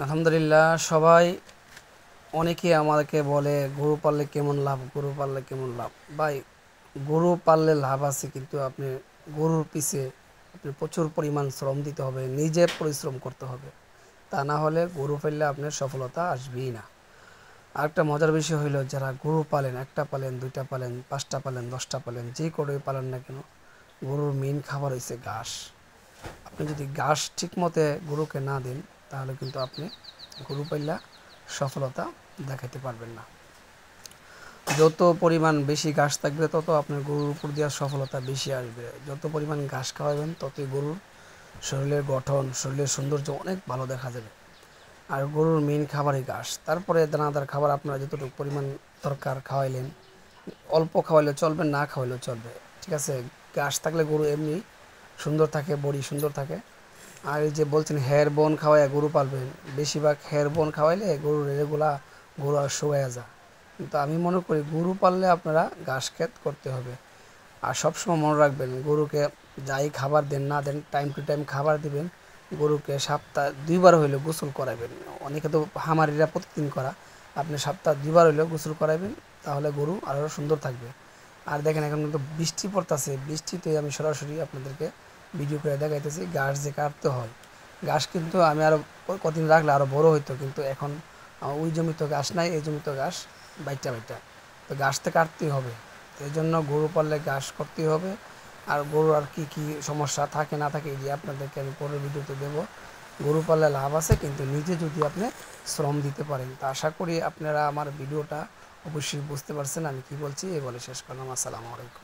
আলহামদুলিল্লাহ। সবাই অনেকেই আমাকে বলে গরু পাললে কেমন লাভ, গরু পাললে কেমন লাভ। ভাই, গরু পাললে লাভ আছে, কিন্তু আপনি গরুর পিছে আপনি প্রচুর পরিমাণ শ্রম দিতে হবে, নিজে পরিশ্রম করতে হবে। তা না হলে গরু পাললে আপনার সফলতা আসবেই না। আরেকটা মজার বিষয় হইল, যারা গরু পালেন, একটা পালেন, দুইটা পালেন, পাঁচটা পালেন, 10টা পালেন, যে করে পালেন না কেন, গরুর মেইন খাবার হচ্ছে ঘাস। আপনি যদি ঘাস ঠিক মতে গরুকে না দেন, তাহলে কিন্তু আপনি গরু পাইলা সফলতা দেখাতে পারবেন না। যত পরিমাণ বেশি ঘাস থাকবে, তত আপনার গরুর উপর দেওয়ার সফলতা বেশি আসবে। যত পরিমাণ ঘাস খাওয়াবেন, ততই গরুর শরীরের গঠন, শরীরের সৌন্দর্য অনেক ভালো দেখা যাবে। আর গরুর মেইন খাবারই ঘাস। তারপরে দানাদার খাবার আপনারা যতটুকু পরিমাণ দরকার খাওয়াইলেন, অল্প খাওয়াইলে চলবে, না খাওয়াইলেও চলবে, ঠিক আছে। ঘাস থাকলে গরু এমনি সুন্দর থাকে, বডি সুন্দর থাকে। আর এই যে বলছেন হেয়ার বোন খাওয়াইয়া গরু পালবেন, বেশিরভাগ হেয়ার বোন খাওয়াইলে গরুর এগুলা গরু আর শুকাইয়া যায়। কিন্তু আমি মনে করি গরু পাললে আপনারা ঘাস ক্ষেত করতে হবে। আর সবসময় মনে রাখবেন, গরুকে যাই খাবার দেন না দেন, টাইম টু টাইম খাবার দিবেন। গরুকে সপ্তাহে 2বার হইলে গোসল করাবেন। অনেকে তো হামারিরা প্রতিদিন করা, আপনি সপ্তাহে 2বার হইলেও গোসল করাবেন, তাহলে গরু আরও সুন্দর থাকবে। আর দেখেন, এখন কিন্তু বৃষ্টি পড়তেছে, বৃষ্টিতে আমি সরাসরি আপনাদেরকে ভিডিও করে দেখাইতেছি ঘাস যে কাটতে হয়। ঘাস কিন্তু আমি আরও কদিন রাখলে আরও বড় হইতো, কিন্তু এখন ওই জমিতে ঘাস নাই, এই জমিতে ঘাস বাইটা বাইটা, তো ঘাস তো কাটতেই হবে। এই জন্য গরু পাললে ঘাস করতেই হবে। আর গরু আর কি কি সমস্যা থাকে না থাকে, এই যে আপনাদেরকে আমি পরের ভিডিওতে দেবো। গরু পাললে লাভ আছে, কিন্তু নিজে যদি আপনি শ্রম দিতে পারেন। তা আশা করি আপনারা আমার ভিডিওটা অবশ্যই বুঝতে পারছেন আমি কি বলছি। এই বলে শেষ করলাম। আসসালামু আলাইকুম।